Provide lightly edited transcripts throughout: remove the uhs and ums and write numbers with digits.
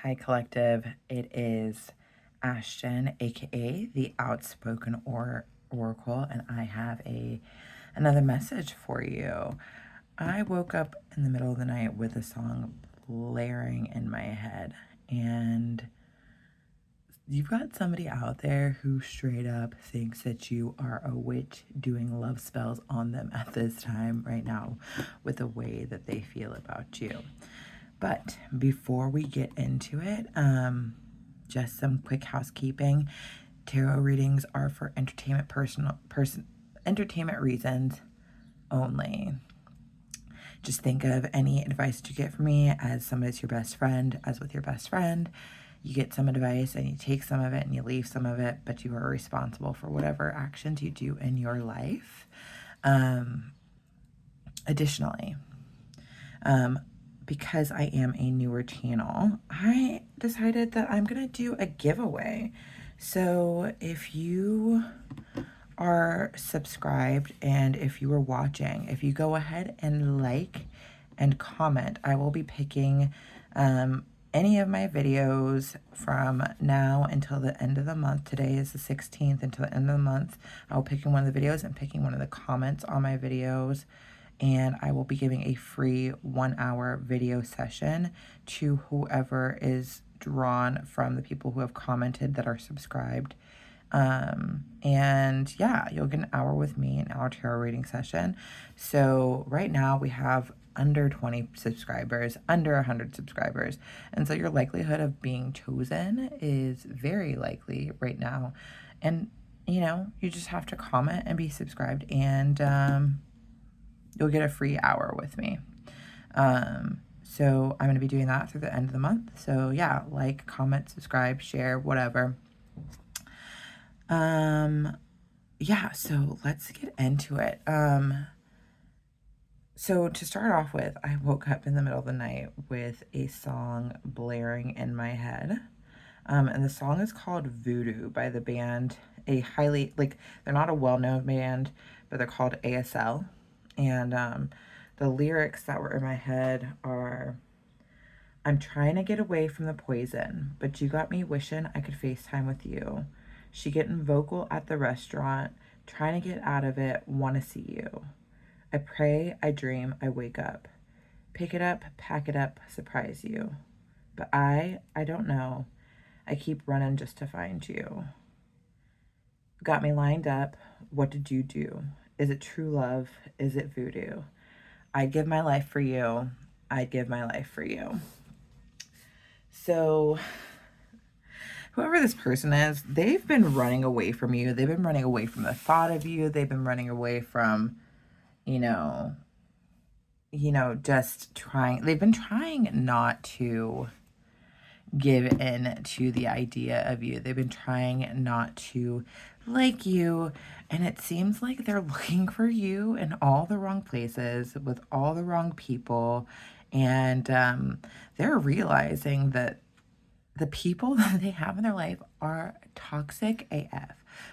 Hi Collective, it is Ashton, aka the Outspoken Oracle, and I have another message for you. I woke up in the middle of the night with a song blaring in my head, and you've got somebody out there who straight up thinks that you are a witch doing love spells on them at this time right now with the way that they feel about you. But before we get into it, just some quick housekeeping. Tarot readings are for entertainment reasons only. Just think of any advice that you get from me as somebody that's your best friend, as with your best friend. You get some advice and you take some of it and you leave some of it, but you are responsible for whatever actions you do in your life. Additionally, because I am a newer channel, I decided that I'm going to do a giveaway. So if you are subscribed and if you are watching, if you go ahead and like and comment, I will be picking any of my videos from now until the end of the month. Today is the 16th. Until the end of the month, I'll be picking one of the videos and picking one of the comments on my videos, and I will be giving a free 1-hour video session to whoever is drawn from the people who have commented that are subscribed. And yeah, you'll get an hour with me, an hour tarot reading session. So right now we have under 20 subscribers, under 100 subscribers. And so your likelihood of being chosen is very likely right now. And, you know, you just have to comment and be subscribed, and you'll get a free hour with me. So I'm going to be doing that through the end of the month. So yeah, like, comment, subscribe, share, whatever. Yeah, so let's get into it. So to start off with, I woke up in the middle of the night with a song blaring in my head. And the song is called Voodoo by the band, a highly, they're not a well-known band, but they're called ASL. And the lyrics that were in my head are, I'm trying to get away from the poison, but you got me wishing I could FaceTime with you. She getting vocal at the restaurant, trying to get out of it, want to see you. I pray, I dream, I wake up. Pick it up, pack it up, surprise you. But I don't know. I keep running just to find you. Got me lined up. What did you do? Is it true love? Is it voodoo? I'd give my life for you. I'd give my life for you. So whoever this person is, they've been running away from you. They've been running away from the thought of you. They've been running away from, just trying. They've been trying not to give in to the idea of you. They've been trying not to like you, and it seems like they're looking for you in all the wrong places with all the wrong people, and they're realizing that the people that they have in their life are toxic AF,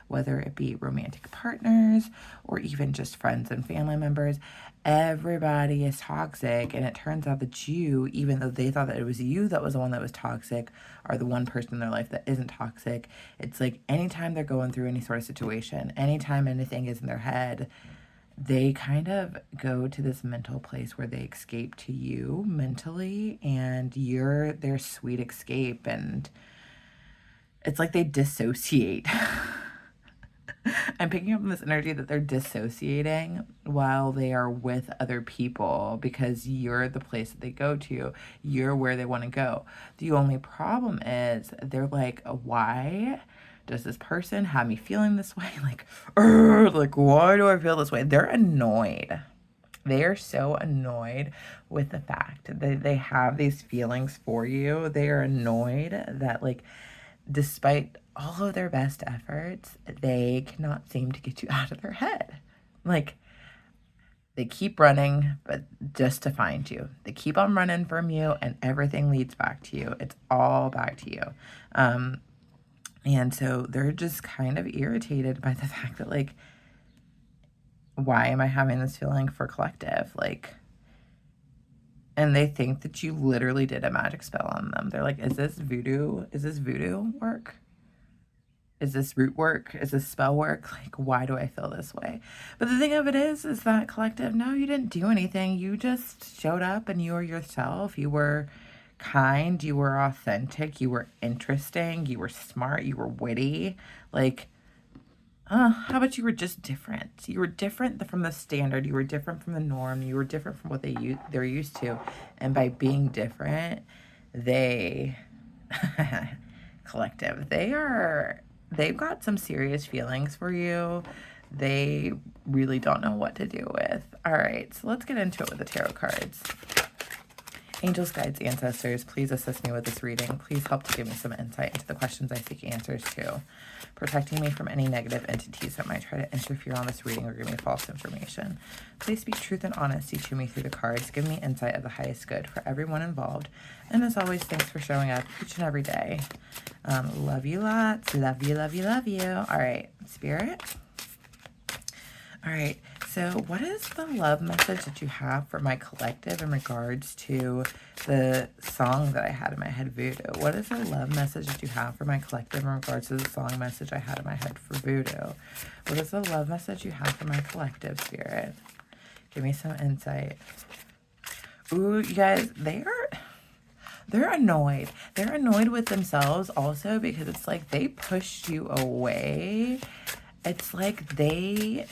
whether it be romantic partners or even just friends and family members. Everybody is toxic, and it turns out that you, even though they thought that it was you that was the one that was toxic, are the one person in their life that isn't toxic. It's like anytime they're going through any sort of situation, anytime anything is in their head, they kind of go to this mental place where they escape to you mentally, and you're their sweet escape, and it's like they dissociate. I'm picking up on this energy that they're dissociating while they are with other people, because you're the place that they go to. You're where they want to go. The only problem is they're like, why does this person have me feeling this way? Like, why do I feel this way? They're annoyed. They are so annoyed with the fact that they have these feelings for you. They are annoyed that, despite all of their best efforts, they cannot seem to get you out of their head. They keep running, but just to find you. They keep on running from you, and everything leads back to you. It's all back to you. And so they're just kind of irritated by the fact that, why am I having this feeling for collective? And they think that you literally did a magic spell on them. They're like, is this voodoo? Is this voodoo work? Is this root work? Is this spell work? Like, why do I feel this way? But the thing of it is that collective, no, you didn't do anything. You just showed up and you were yourself. You were kind. You were authentic. You were interesting. You were smart. You were witty. Like, how about you were just different? You were different from the standard. You were different from the norm. You were different from what they're used to. And by being different, they collective, they've got some serious feelings for you. They really don't know what to do with. All right, so let's get into it with the tarot cards. Angels, guides, ancestors, please assist me with this reading. Please help to give me some insight into the questions I seek answers to, protecting me from any negative entities that might try to interfere on this reading or give me false information. Please speak truth and honesty to me through the cards. Give me insight of the highest good for everyone involved. And as always, thanks for showing up each and every day. Love you lots. Love you, love you, love you. All right, Spirit. All right, so what is the love message that you have for my collective in regards to the song that I had in my head, Voodoo? What is the love message that you have for my collective in regards to the song message I had in my head for Voodoo? What is the love message you have for my collective, Spirit? Give me some insight. Ooh, you guys, they're annoyed. They're annoyed with themselves also because it's like they pushed you away. It's like they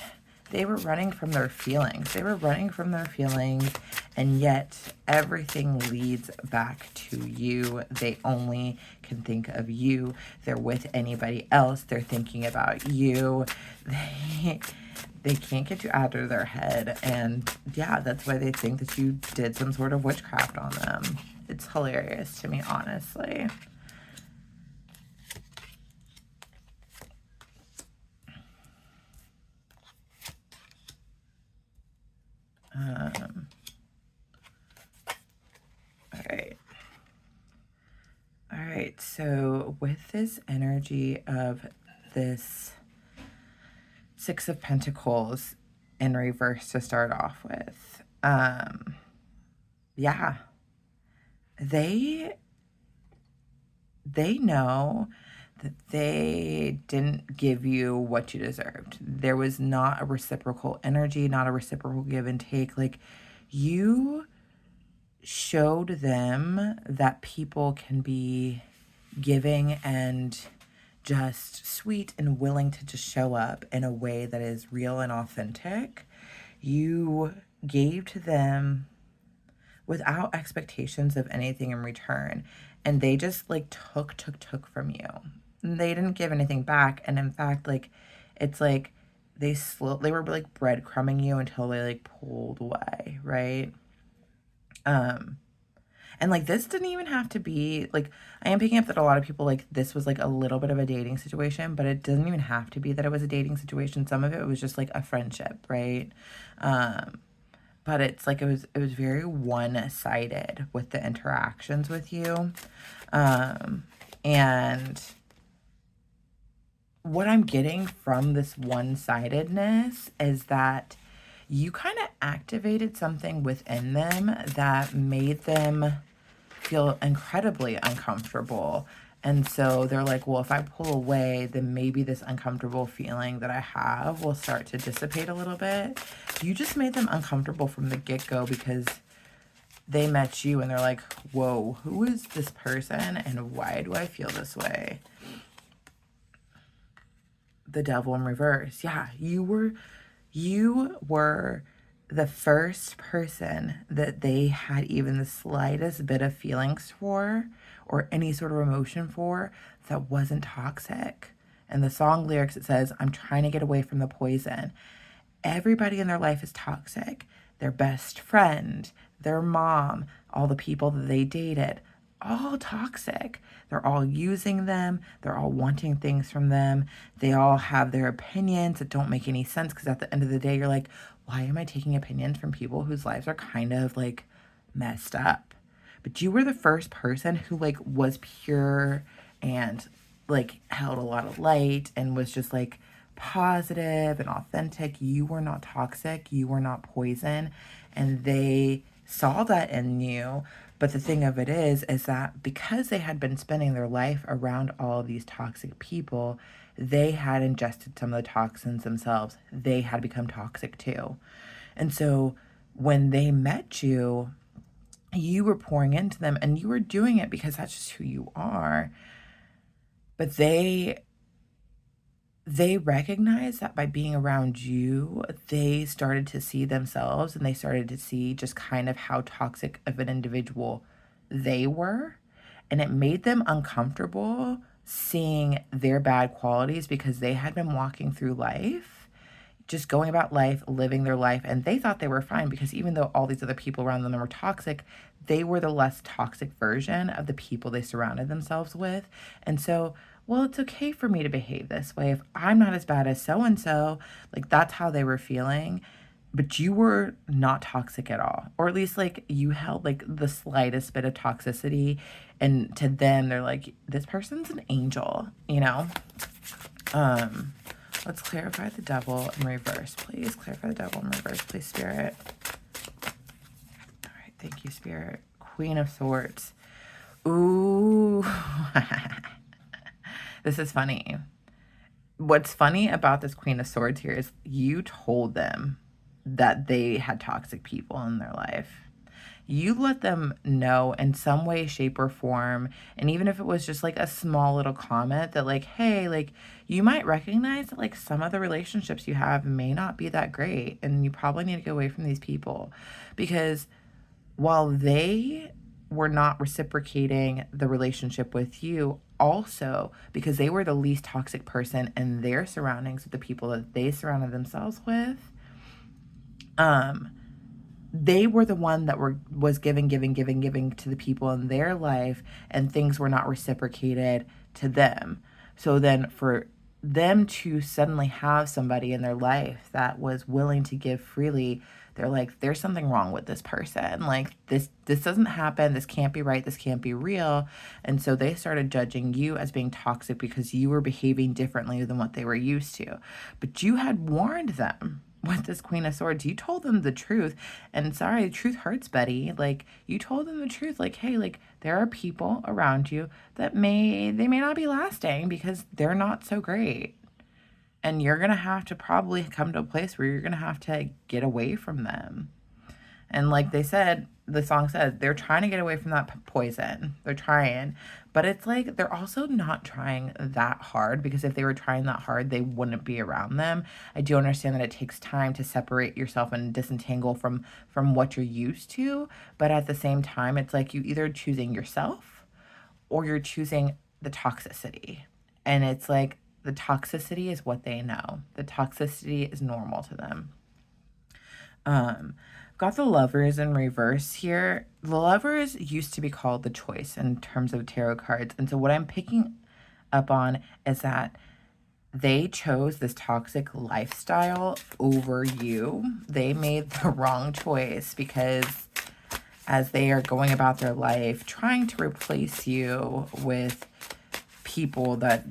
were running from their feelings. They were running from their feelings, and yet everything leads back to you. They only can think of you. They're with anybody else. They're thinking about you. They can't get you out of their head. And yeah, that's why they think that you did some sort of witchcraft on them. It's hilarious to me, honestly. All right, so with this energy of this Six of Pentacles in reverse to start off with, yeah, they know that they didn't give you what you deserved. There was not a reciprocal energy, not a reciprocal give and take. Like, you showed them that people can be giving and just sweet and willing to just show up in a way that is real and authentic. You gave to them without expectations of anything in return, and they just like took from you. They didn't give anything back, and in fact, like, it's like they were like breadcrumbing you until they like pulled away, right? And like, this didn't even have to be like, I am picking up that a lot of people, like, this was like a little bit of a dating situation, but it doesn't even have to be that it was a dating situation. Some of it was just like a friendship, right? But it's like, it was very one-sided with the interactions with you. And what I'm getting from this one-sidedness is that you kind of activated something within them that made them feel incredibly uncomfortable. And so they're like, well, if I pull away, then maybe this uncomfortable feeling that I have will start to dissipate a little bit. You just made them uncomfortable from the get-go because they met you and they're like, whoa, who is this person and why do I feel this way? The Devil in reverse. Yeah, you were the first person that they had even the slightest bit of feelings for or any sort of emotion for that wasn't toxic. And the song lyrics, it says, I'm trying to get away from the poison. Everybody in their life is toxic. Their best friend, their mom, all the people that they dated, all toxic. They're all using them. They're all wanting things from them. They all have their opinions that don't make any sense because at the end of the day, you're like, why am I taking opinions from people whose lives are kind of like messed up? But you were the first person who like was pure and like held a lot of light and was just like positive and authentic. You were not toxic. You were not poison. And they saw that in you. But the thing of it is that because they had been spending their life around all of these toxic people, they had ingested some of the toxins themselves. They had become toxic too. And so when they met you, you were pouring into them and you were doing it because that's just who you are. But they recognized that by being around you, they started to see themselves and they started to see just kind of how toxic of an individual they were. And it made them uncomfortable seeing their bad qualities because they had been walking through life, just going about life, living their life, and they thought they were fine because even though all these other people around them were toxic, they were the less toxic version of the people they surrounded themselves with. And so, well, it's okay for me to behave this way if I'm not as bad as so and so. Like, that's how they were feeling. But you were not toxic at all, or at least like you held like the slightest bit of toxicity, and to them they're like, this person's an angel, you know. um let's clarify the devil in reverse, please. Clarify the devil in reverse, please, Spirit. All right, thank you, Spirit. Queen of Swords. Ooh. This is funny. What's funny about this Queen of Swords here is you told them that they had toxic people in their life. You let them know in some way, shape, or form, and even if it was just like a small little comment that like, hey, like, you might recognize that like some of the relationships you have may not be that great and you probably need to go away from these people. Because while they were not reciprocating the relationship with you, also because they were the least toxic person in their surroundings with the people that they surrounded themselves with, they were the one that was giving to the people in their life, and things were not reciprocated to them. So then for them to suddenly have somebody in their life that was willing to give freely, they're like, there's something wrong with this person. Like, this doesn't happen. This can't be right. This can't be real. And so they started judging you as being toxic because you were behaving differently than what they were used to. But you had warned them with this Queen of Swords. You told them the truth. And sorry, the truth hurts, Betty. Like, you told them the truth. Like, hey, like, there are people around you that may not be lasting because they're not so great. And you're going to have to probably come to a place where you're going to have to get away from them. And like they said, the song says, they're trying to get away from that poison. They're trying. But it's like, they're also not trying that hard, because if they were trying that hard, they wouldn't be around them. I do understand that it takes time to separate yourself and disentangle from what you're used to. But at the same time, it's like you either choosing yourself or you're choosing the toxicity. And it's like, the toxicity is what they know. The toxicity is normal to them. Got the Lovers in reverse here. The Lovers used to be called the Choice in terms of tarot cards. And so what I'm picking up on is that they chose this toxic lifestyle over you. They made the wrong choice because as they are going about their life trying to replace you with people that,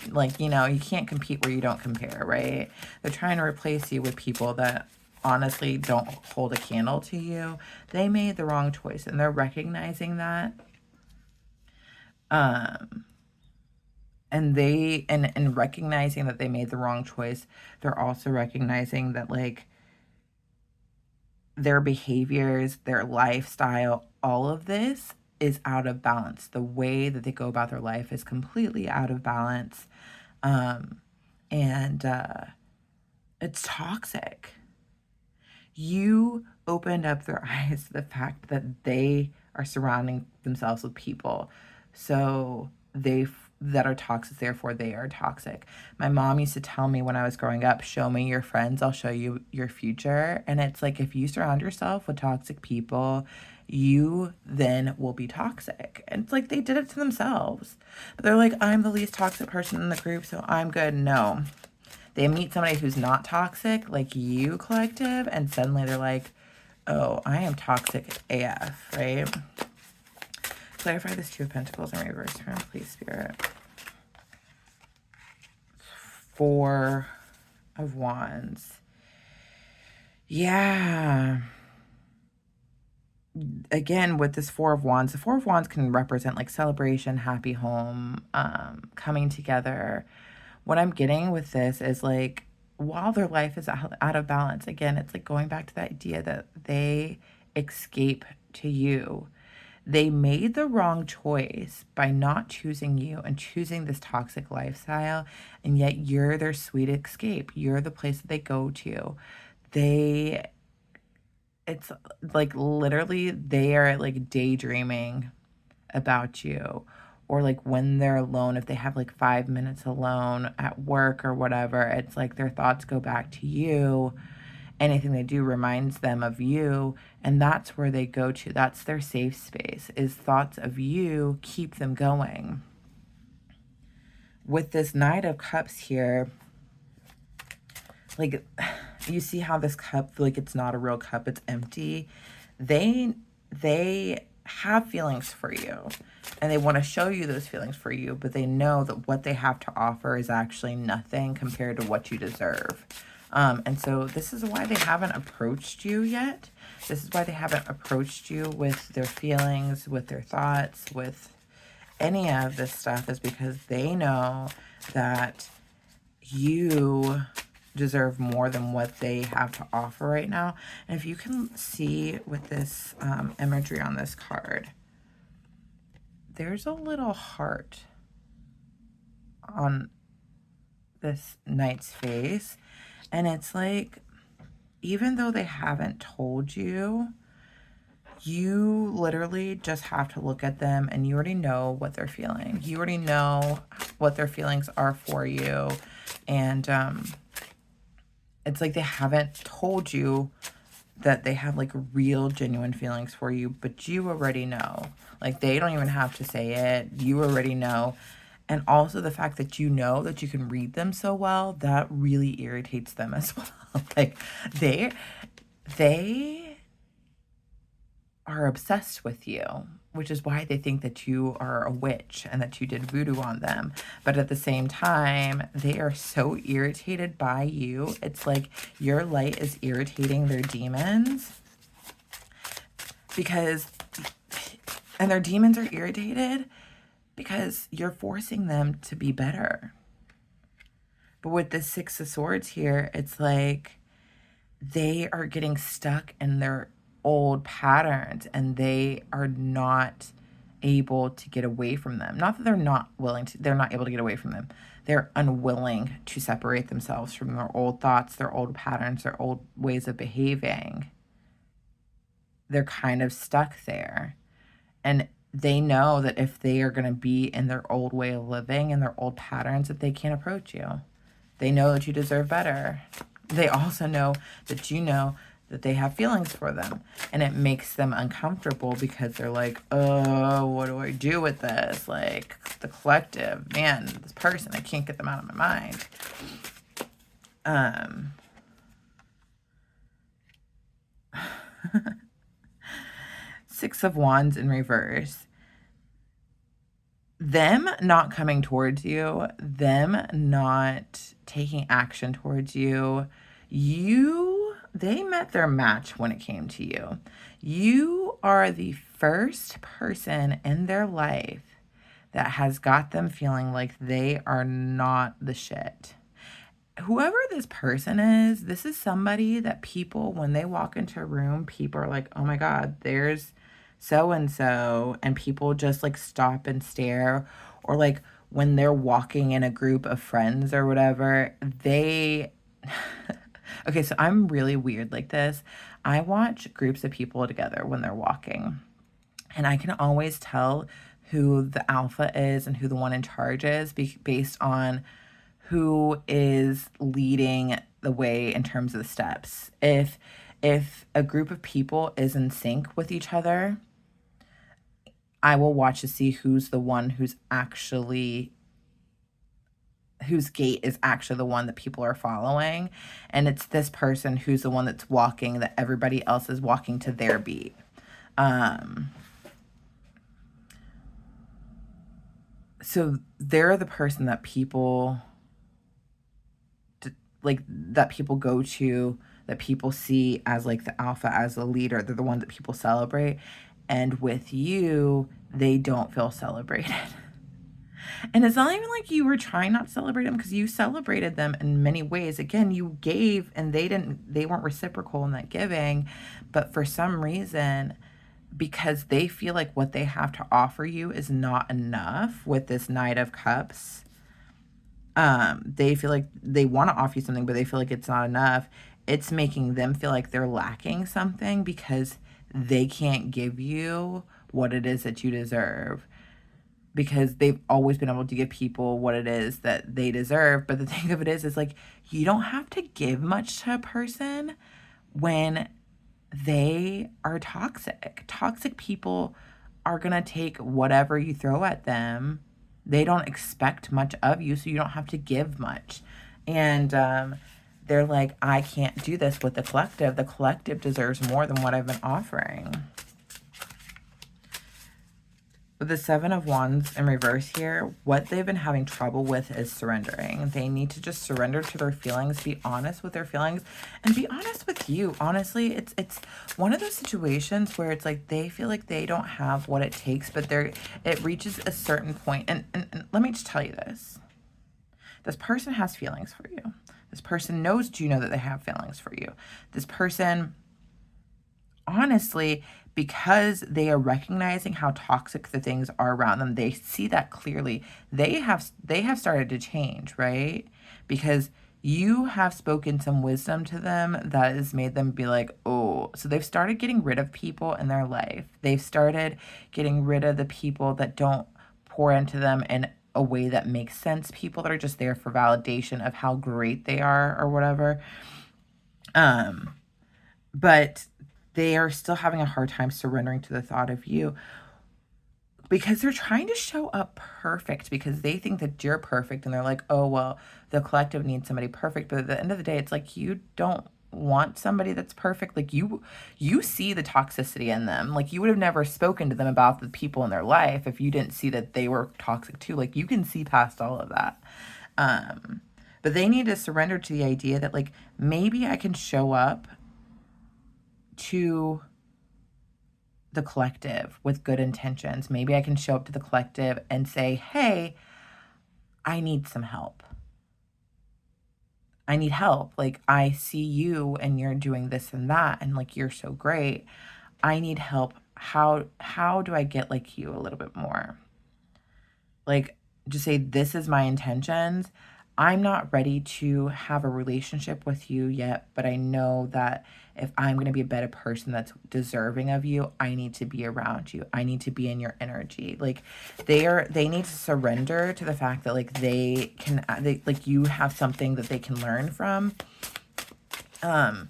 like, you know, you can't compete where you don't compare, right? They're trying to replace you with people that honestly don't hold a candle to you. They made the wrong choice, and they're recognizing that. And they, and recognizing that they made the wrong choice, they're also recognizing that, like, their behaviors, their lifestyle, all of this is out of balance. The way that they go about their life is completely out of balance. And it's toxic. You opened up their eyes to the fact that they are surrounding themselves with people that are toxic, therefore they are toxic. My mom used to tell me when I was growing up, show me your friends, I'll show you your future. And it's like, if you surround yourself with toxic people, you then will be toxic. And it's like, they did it to themselves. But they're like, I'm the least toxic person in the group, so I'm good. No. They meet somebody who's not toxic, like you, collective, and suddenly they're like, oh, I am toxic AF, right? Clarify this Two of Pentacles in reverse for him, please, Spirit. Four of Wands. Yeah. again, with this Four of Wands, the Four of Wands can represent like celebration, happy home, coming together. What I'm getting with this is like, while their life is out of balance, again, it's like going back to that idea that they escape to you. They made the wrong choice by not choosing you and choosing this toxic lifestyle, and yet you're their sweet escape. You're the place that they go to. They, it's like literally they are like daydreaming about you, or like when they're alone, if they have like 5 minutes alone at work or whatever, it's like their thoughts go back to you. Anything they do reminds them of you, and that's where they go to. That's their safe space, is thoughts of you keep them going. With this Knight of Cups here, like, you see how this cup, like, it's not a real cup, it's empty. They have feelings for you, and they want to show you those feelings for you, but they know that what they have to offer is actually nothing compared to what you deserve. And so this is why they haven't approached you yet. This is why they haven't approached you with their feelings, with their thoughts, with any of this stuff, is because they know that you deserve more than what they have to offer right now. And if you can see with this imagery on this card, there's a little heart on this knight's face. And it's like, even though they haven't told you, you literally just have to look at them and you already know what they're feeling. You already know what their feelings are for you. And it's like they haven't told you that they have like real genuine feelings for you, but you already know. Like, they don't even have to say it. You already know. And also the fact that you know that you can read them so well, that really irritates them as well. Like, they are obsessed with you, which is why they think that you are a witch and that you did voodoo on them. But at the same time, they are so irritated by you. It's like your light is irritating their demons, because, and their demons are irritated because you're forcing them to be better. But with the Six of Swords here, it's like they are getting stuck in their old patterns and they are not able to get away from them. Not that they're not willing to, they're not able to get away from them. They're unwilling to separate themselves from their old thoughts, their old patterns, their old ways of behaving. They're kind of stuck there. And they know that if they are going to be in their old way of living and their old patterns, that they can't approach you. They know that you deserve better. They also know that they have feelings for them. And it makes them uncomfortable because they're like, oh, what do I do with this? Like, the collective, man, this person, I can't get them out of my mind. Six of Wands in reverse. Them not coming towards you, them not taking action towards you, they met their match when it came to you. You are the first person in their life that has got them feeling like they are not the shit. Whoever this person is, this is somebody that people, when they walk into a room, people are like, oh my God, there's so-and-so, and people just like stop and stare. Or like when they're walking in a group of friends or whatever, they okay, so I'm really weird like this. I watch groups of people together when they're walking, and I can always tell who the alpha is and who the one in charge is based on who is leading the way in terms of the steps. If a group of people is in sync with each other, I will watch to see who's the one whose gait is actually the one that people are following. And it's this person who's the one that's walking, that everybody else is walking to their beat. So they're the person that people go to that people see as like the alpha, as the leader. They're the one that people celebrate. And with you, they don't feel celebrated. And it's not even like you were trying not to celebrate them, because you celebrated them in many ways. Again, you gave and they weren't reciprocal in that giving. But for some reason, because they feel like what they have to offer you is not enough with this Knight of Cups, they feel like they want to offer you something, but they feel like it's not enough. It's making them feel like they're lacking something because they can't give you what it is that you deserve, because they've always been able to give people what it is that they deserve. But the thing of it is like, you don't have to give much to a person when they are toxic. Toxic people are going to take whatever you throw at them. They don't expect much of you, so you don't have to give much. And they're like, I can't do this with the collective. The collective deserves more than what I've been offering. With the Seven of Wands in reverse here, what they've been having trouble with is surrendering. They need to just surrender to their feelings, be honest with their feelings, and be honest with you. Honestly, it's one of those situations where it's like they feel like they don't have what it takes, but it reaches a certain point. And let me just tell you this. This person has feelings for you. This person knows that you know that they have feelings for you. This person, honestly, because they are recognizing how toxic the things are around them, they see that clearly. They have started to change, right? Because you have spoken some wisdom to them that has made them be like, oh, so they've started getting rid of people in their life. They've started getting rid of the people that don't pour into them in a way that makes sense. People that are just there for validation of how great they are or whatever. But they are still having a hard time surrendering to the thought of you, because they're trying to show up perfect because they think that you're perfect. And they're like, oh, well, the collective needs somebody perfect. But at the end of the day, it's like, you don't want somebody that's perfect. Like you see the toxicity in them. Like you would have never spoken to them about the people in their life if you didn't see that they were toxic too. Like you can see past all of that. But they need to surrender to the idea that like, maybe I can show up to the collective with good intentions. Maybe I can show up to the collective and say, hey, I need some help. I need help. Like, I see you and you're doing this and that, and like, you're so great. I need help. How do I get like you a little bit more? Like, just say, this is my intentions. I'm not ready to have a relationship with you yet, but I know that if I'm going to be a better person that's deserving of you, I need to be around you. I need to be in your energy. Like they need to surrender to the fact that like like you have something that they can learn from. And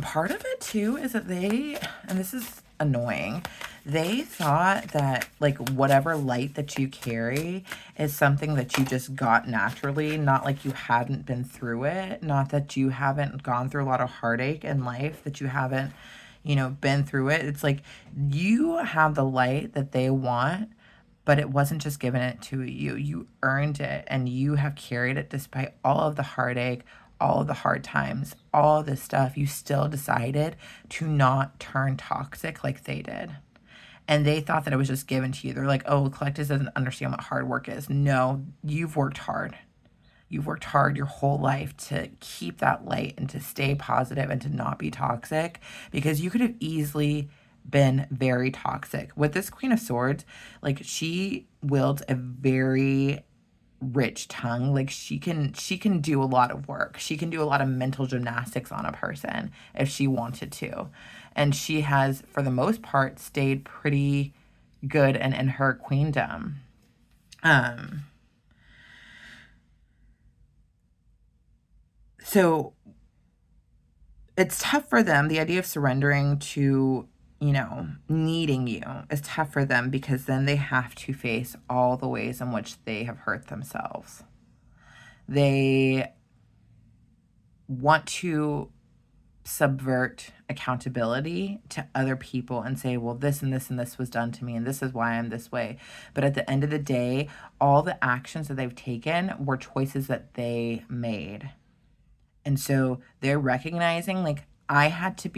part of it too is that and this is annoying, they thought that like whatever light that you carry is something that you just got naturally, not like you hadn't been through it, not that you haven't gone through a lot of heartache in life, that you haven't, been through it. It's like you have the light that they want, but it wasn't just given it to you. You earned it, and you have carried it despite all of the heartache, all of the hard times, all of this stuff. You still decided to not turn toxic like they did. And they thought that it was just given to you. They're like, oh, Collective doesn't understand what hard work is. No, you've worked hard. You've worked hard your whole life to keep that light and to stay positive and to not be toxic, because you could have easily been very toxic. With this Queen of Swords, like she wields a very rich tongue. Like she can do a lot of work. She can do a lot of mental gymnastics on a person if she wanted to. And she has, for the most part, stayed pretty good and in her queendom. So it's tough for them. The idea of surrendering to, needing you is tough for them, because then they have to face all the ways in which they have hurt themselves. They want to subvert accountability to other people and say, well, this and this and this was done to me, and this is why I'm this way. But at the end of the day, all the actions that they've taken were choices that they made. And so they're recognizing, like, I have to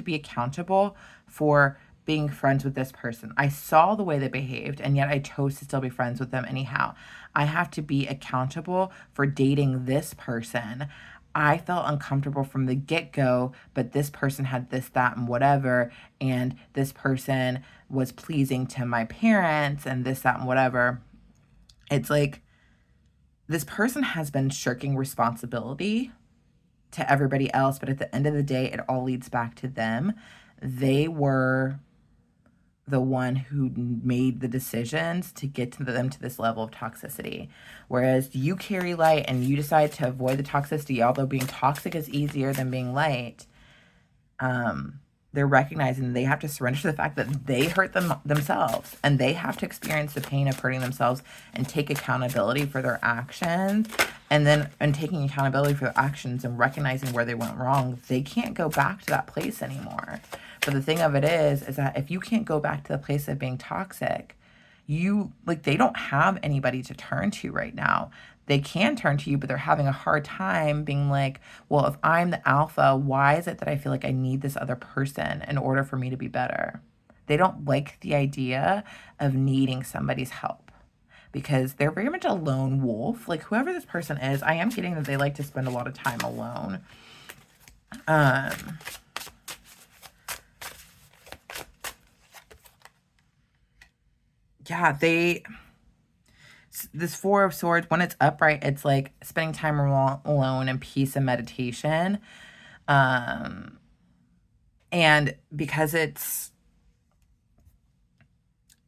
be accountable for being friends with this person. I saw the way they behaved, and yet I chose to still be friends with them anyhow. I have to be accountable for dating this person. I felt uncomfortable from the get-go, but this person had this, that, and whatever, and this person was pleasing to my parents, and this, that, and whatever. It's like this person has been shirking responsibility to everybody else, but at the end of the day, it all leads back to them. They were the one who made the decisions to get to them to this level of toxicity. Whereas you carry light and you decide to avoid the toxicity, although being toxic is easier than being light, they're recognizing they have to surrender to the fact that they hurt themselves, and they have to experience the pain of hurting themselves and take accountability for their actions. And taking accountability for their actions and recognizing where they went wrong, they can't go back to that place anymore. But the thing of it is that if you can't go back to the place of being toxic, they don't have anybody to turn to right now. They can turn to you, but they're having a hard time being like, well, if I'm the alpha, why is it that I feel like I need this other person in order for me to be better? They don't like the idea of needing somebody's help because they're very much a lone wolf. Like whoever this person is, I am getting that they like to spend a lot of time alone. Yeah, this Four of Swords, when it's upright, it's like spending time alone in peace and meditation. And because it's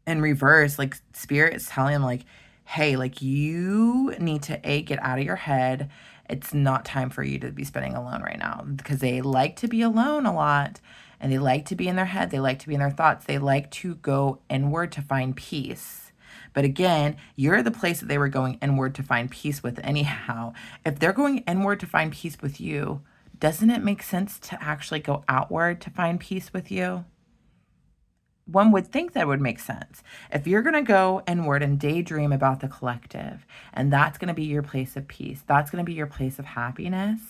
in reverse, like Spirit is telling him like, hey, like you need to get out of your head. It's not time for you to be spending alone right now, because they like to be alone a lot, and they like to be in their head. They like to be in their thoughts. They like to go inward to find peace. But again, you're the place that they were going inward to find peace with anyhow. If they're going inward to find peace with you, doesn't it make sense to actually go outward to find peace with you? One would think that would make sense. If you're going to go inward and daydream about the collective, and that's going to be your place of peace, that's going to be your place of happiness,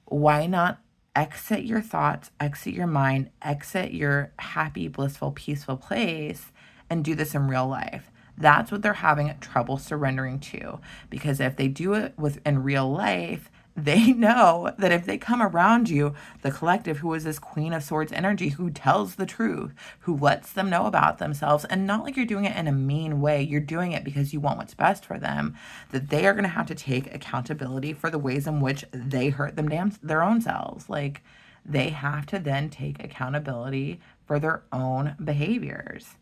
why not exit your thoughts, exit your mind, exit your happy, blissful, peaceful place, and do this in real life? That's what they're having trouble surrendering to, because if they do it in real life, they know that if they come around you, the collective, who is this Queen of Swords energy, who tells the truth, who lets them know about themselves, and not like you're doing it in a mean way, you're doing it because you want what's best for them, that they are going to have to take accountability for the ways in which they hurt their own selves. Like, they have to then take accountability for their own behaviors.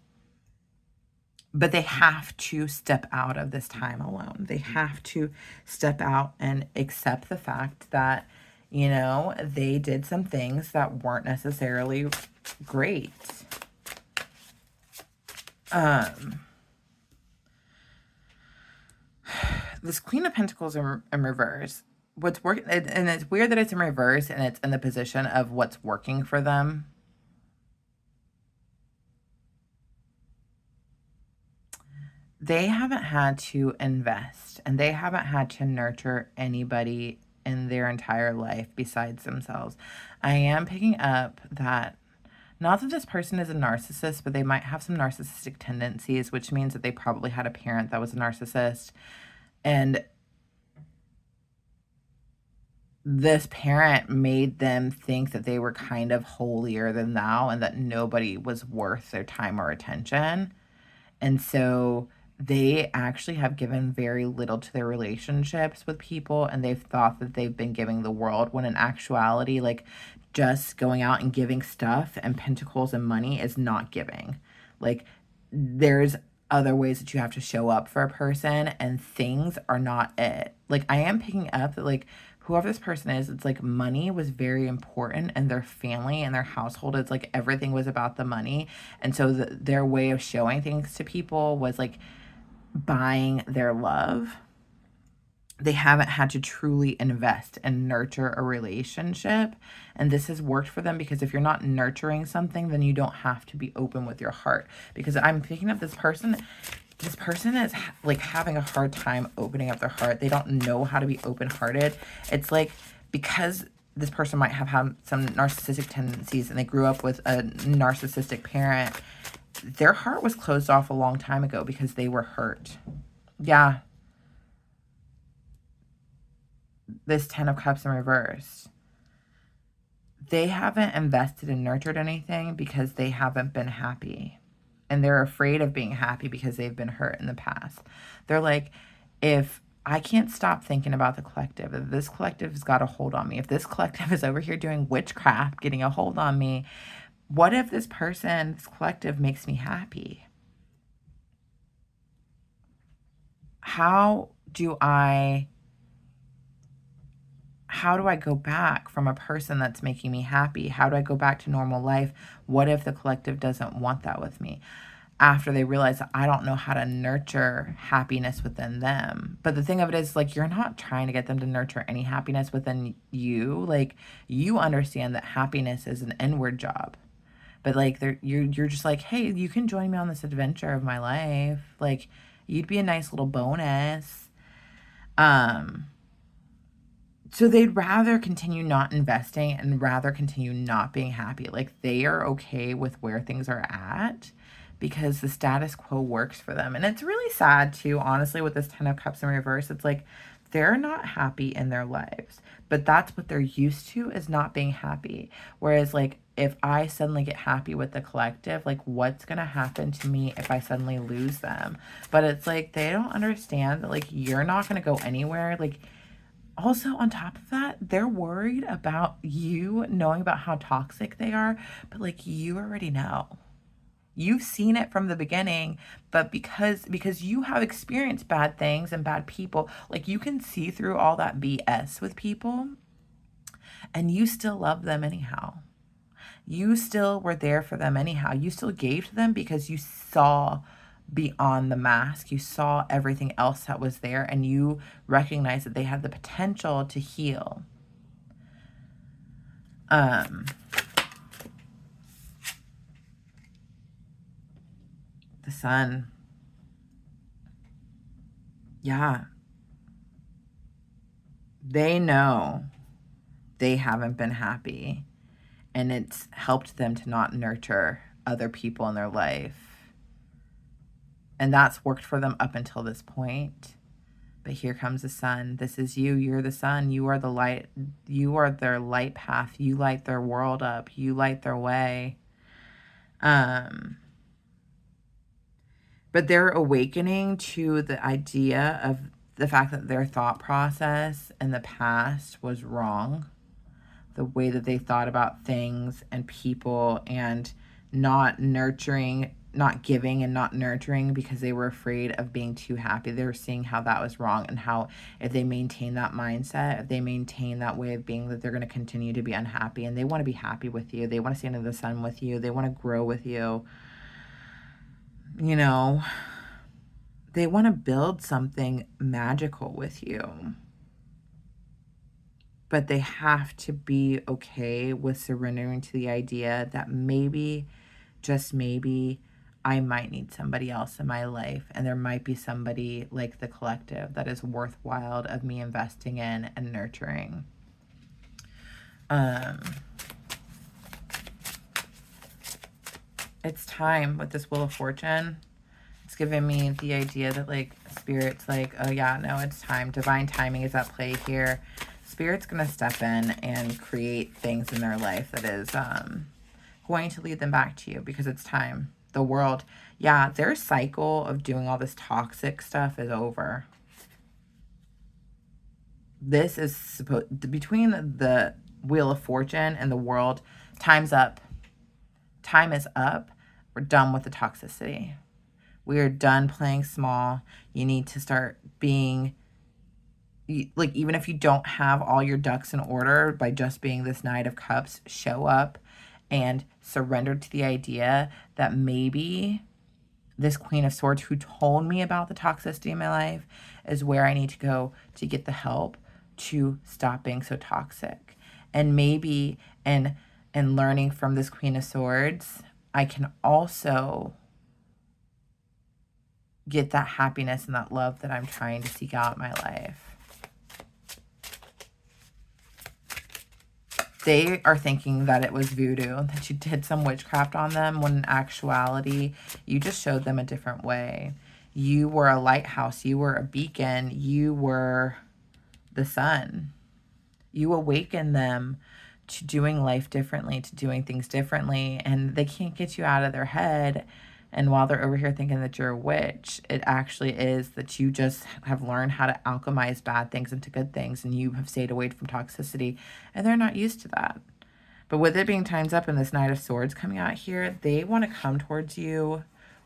But they have to step out of this time alone. They have to step out and accept the fact that, they did some things that weren't necessarily great. This Queen of Pentacles in reverse. What's working, and it's weird that it's in reverse and it's in the position of what's working for them. They haven't had to invest, and they haven't had to nurture anybody in their entire life besides themselves. I am picking up that, not that this person is a narcissist, but they might have some narcissistic tendencies, which means that they probably had a parent that was a narcissist. And this parent made them think that they were kind of holier than thou and that nobody was worth their time or attention. And so they actually have given very little to their relationships with people, and they've thought that they've been giving the world, when in actuality, like, just going out and giving stuff and pentacles and money is not giving. Like, there's other ways that you have to show up for a person, and things are not it. Like, I am picking up that, like, whoever this person is, it's like money was very important, and their family and their household, it's like everything was about the money. And so their way of showing things to people was like buying their love. They haven't had to truly invest and nurture a relationship. And this has worked for them, because if you're not nurturing something, then you don't have to be open with your heart. Because I'm picking up this person is like having a hard time opening up their heart. They don't know how to be open-hearted. It's like, because this person might have had some narcissistic tendencies and they grew up with a narcissistic parent. Their heart was closed off a long time ago because they were hurt. Yeah. This 10 of Cups in reverse. They haven't invested and nurtured anything because they haven't been happy. And they're afraid of being happy because they've been hurt in the past. They're like, if I can't stop thinking about the collective, if this collective has got a hold on me, if this collective is over here doing witchcraft, getting a hold on me, what if this person, this collective makes me happy? How do I go back from a person that's making me happy? How do I go back to normal life? What if the collective doesn't want that with me? After they realize that I don't know how to nurture happiness within them. But the thing of it is, like, you're not trying to get them to nurture any happiness within you. Like, you understand that happiness is an inward job. But, like, you're just like, hey, you can join me on this adventure of my life. Like, you'd be a nice little bonus. So they'd rather continue not investing and rather continue not being happy. Like, they are okay with where things are at because the status quo works for them. And it's really sad too, honestly, with this 10 of Cups in reverse. It's like they're not happy in their lives, but that's what they're used to, is not being happy. Whereas, like, if I suddenly get happy with the collective, like, what's going to happen to me if I suddenly lose them? But it's like they don't understand that, like, you're not going to go anywhere. Like, also, on top of that, they're worried about you knowing about how toxic they are, but, like, you already know. You've seen it from the beginning, but because you have experienced bad things and bad people, like, you can see through all that BS with people, and you still love them anyhow. You still were there for them anyhow. You still gave to them because you saw beyond the mask. You saw everything else that was there, and you recognized that they had the potential to heal. The Sun. Yeah. They know they haven't been happy, and it's helped them to not nurture other people in their life. And that's worked for them up until this point. But here comes the Sun. This is you. You're the Sun. You are the light. You are their light path. You light their world up. You light their way. But they're awakening to the idea of the fact that their thought process in the past was wrong. The way that they thought about things and people, and not nurturing, not giving and not nurturing because they were afraid of being too happy. They were seeing how that was wrong, and how if they maintain that mindset, if they maintain that way of being, that they're going to continue to be unhappy. And they want to be happy with you. They want to see under the sun with you. They want to grow with you. You know, they want to build something magical with you. But they have to be okay with surrendering to the idea that maybe, just maybe, I might need somebody else in my life. And there might be somebody like the collective that is worthwhile of me investing in and nurturing. It's time with this Wheel of Fortune. It's giving me the idea that, like, Spirit's like, oh yeah, no, it's time. Divine timing is at play here. Spirit's going to step in and create things in their life that is going to lead them back to you, because it's time. The World, yeah, their cycle of doing all this toxic stuff is over. This is supposed, between the Wheel of Fortune and the World, time's up. Time is up. We're done with the toxicity. We are done playing small. You need to start being, like, even if you don't have all your ducks in order, by just being this Knight of Cups, show up and surrender to the idea that maybe this Queen of Swords, who told me about the toxicity in my life, is where I need to go to get the help to stop being so toxic. And maybe in learning from this Queen of Swords, I can also get that happiness and that love that I'm trying to seek out in my life. They are thinking that it was voodoo, that you did some witchcraft on them, when in actuality, you just showed them a different way. You were a lighthouse. You were a beacon. You were the sun. You awakened them to doing life differently, to doing things differently, and they can't get you out of their head. And while they're over here thinking that you're a witch, it actually is that you just have learned how to alchemize bad things into good things, and you have stayed away from toxicity, and they're not used to that. But with it being times up and this Knight of Swords coming out here, they want to come towards you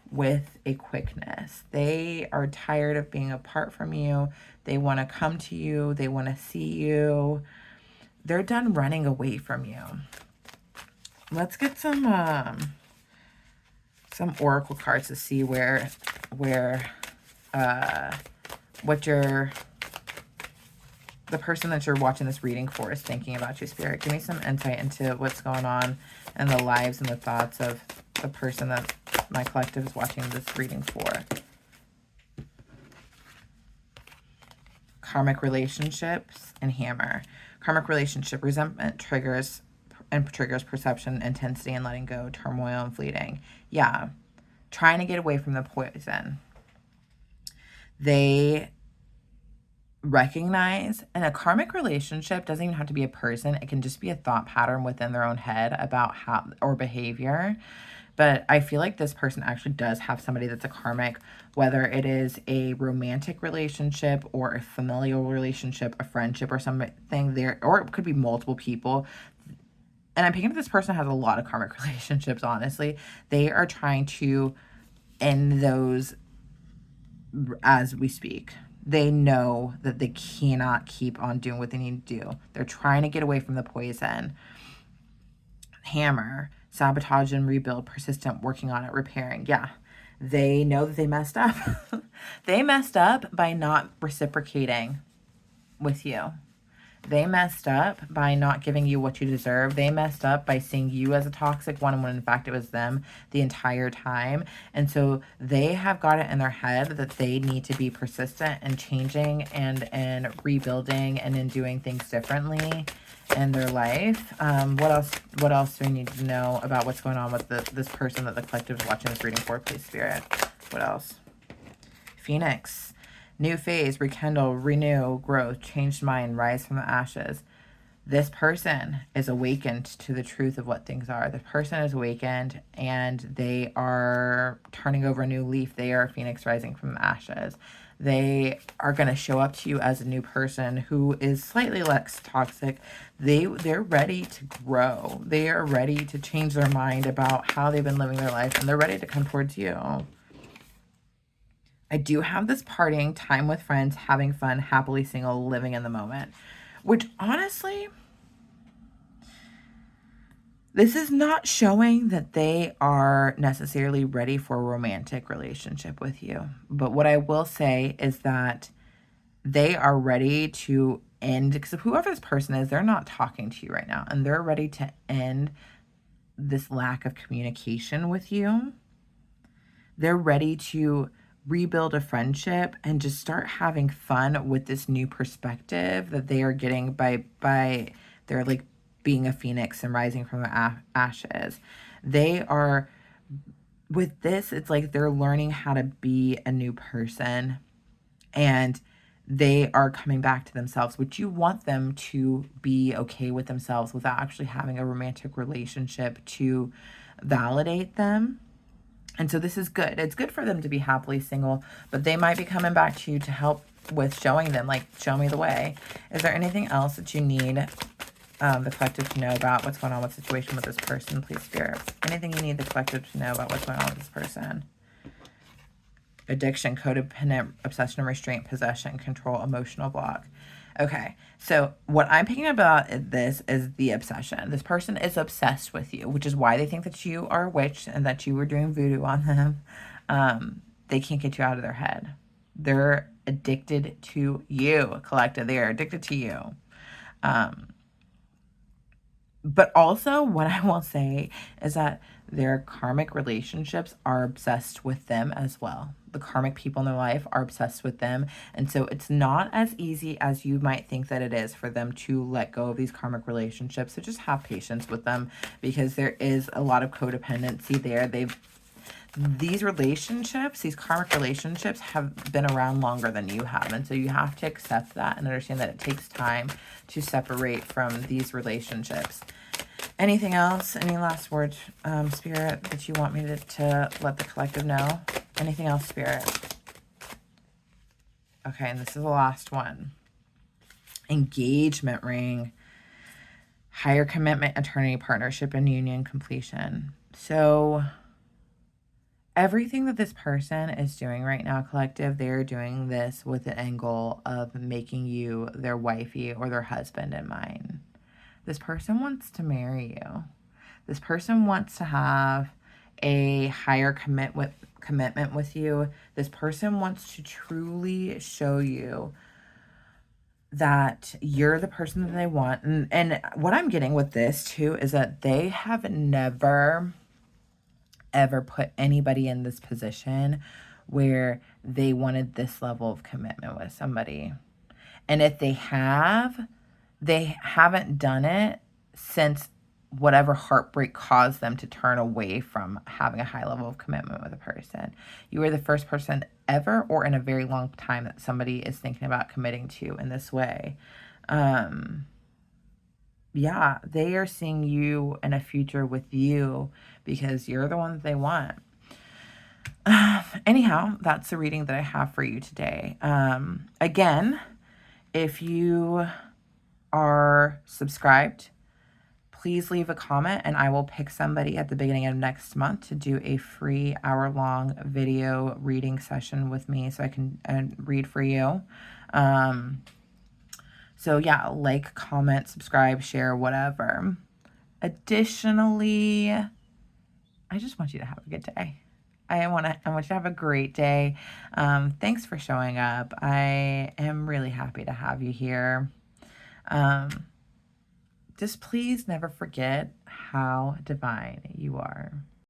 with a quickness. They are tired of being apart from you. They want to come to you. They want to see you. They're done running away from you. Let's get some oracle cards to see what the person that you're watching this reading for is thinking about you, Spirit. Give me some insight into what's going on in the lives and the thoughts of the person that my collective is watching this reading for. Karmic relationships and hammer. Karmic relationship, resentment triggers perception, intensity, and letting go, turmoil, and fleeting. Yeah. Trying to get away from the poison. They recognize, and a karmic relationship doesn't even have to be a person. It can just be a thought pattern within their own head about how, or behavior. But I feel like this person actually does have somebody that's a karmic, whether it is a romantic relationship or a familial relationship, a friendship or something there, or it could be multiple people. And I'm picking up this person has a lot of karmic relationships, honestly. They are trying to end those as we speak. They know that they cannot keep on doing what they need to do. They're trying to get away from the poison. Hammer. Sabotage and rebuild, persistent, working on it, repairing. Yeah, they know that they messed up. They messed up by not reciprocating with you. They messed up by not giving you what you deserve. They messed up by seeing you as a toxic one when in fact it was them the entire time. And so they have got it in their head that they need to be persistent and changing and rebuilding and in doing things differently in their life. What else do we need to know about what's going on with this person that the collective is watching this reading for, please, Spirit? What else? Phoenix. New phase, rekindle, renew, growth, changed mind, rise from the ashes. This person is awakened to the truth of what things are. The person is awakened and they are turning over a new leaf. They are a phoenix rising from the ashes. They are going to show up to you as a new person who is slightly less toxic. They're ready to grow. They are ready to change their mind about how they've been living their life, and they're ready to come towards you. I do have this partying, time with friends, having fun, happily single, living in the moment. Which, honestly, this is not showing that they are necessarily ready for a romantic relationship with you. But what I will say is that they are ready to end, because whoever this person is, they're not talking to you right now. And they're ready to end this lack of communication with you. They're ready to rebuild a friendship and just start having fun with this new perspective that they are getting by their like being a phoenix and rising from the ashes. They are, with this, it's like they're learning how to be a new person, and they are coming back to themselves, which you want them to be okay with themselves without actually having a romantic relationship to validate them. And so this is good. It's good for them to be happily single, but they might be coming back to you to help with showing them, like, show me the way. Is there anything else that you need the collective to know about what's going on with the situation with this person, please, Spirit? Anything you need the collective to know about what's going on with this person? Addiction, codependent, obsession and restraint, possession, control, emotional block. Okay, so what I'm picking about this is the obsession. This person is obsessed with you, which is why they think that you are a witch and that you were doing voodoo on them. They can't get you out of their head. They're addicted to you, collective. They are addicted to you. But also, what I will say is that their karmic relationships are obsessed with them as well. the karmic people in their life are obsessed with them. And so it's not as easy as you might think that it is for them to let go of these karmic relationships. So just have patience with them, because there is a lot of codependency there. These relationships, these karmic relationships, have been around longer than you have. And so you have to accept that and understand that it takes time to separate from these relationships. Anything else? Any last words, Spirit, that you want me to let the collective know? Anything else, Spirit? Okay, and this is the last one. Engagement ring. Higher commitment, eternity, partnership, and union completion. So everything that this person is doing right now, collective, they're doing this with the angle of making you their wifey or their husband in mind. This person wants to marry you. This person wants to have a higher commitment with you. This person wants to truly show you that you're the person that they want. And what I'm getting with this too is that they have never ever put anybody in this position where they wanted this level of commitment with somebody. And if they have, they haven't done it since whatever heartbreak caused them to turn away from having a high level of commitment with a person. You are the first person ever, or in a very long time, that somebody is thinking about committing to in this way. Yeah, they are seeing you in a future with you because you're the one that they want. Anyhow, that's the reading that I have for you today. Again, if you are subscribed, please leave a comment and I will pick somebody at the beginning of next month to do a free hour-long video reading session with me so I can read for you. So yeah, like, comment, subscribe, share, whatever. Additionally, I just want you to have a good day. I want you to have a great day. Thanks for showing up. I am really happy to have you here. Just please never forget how divine you are.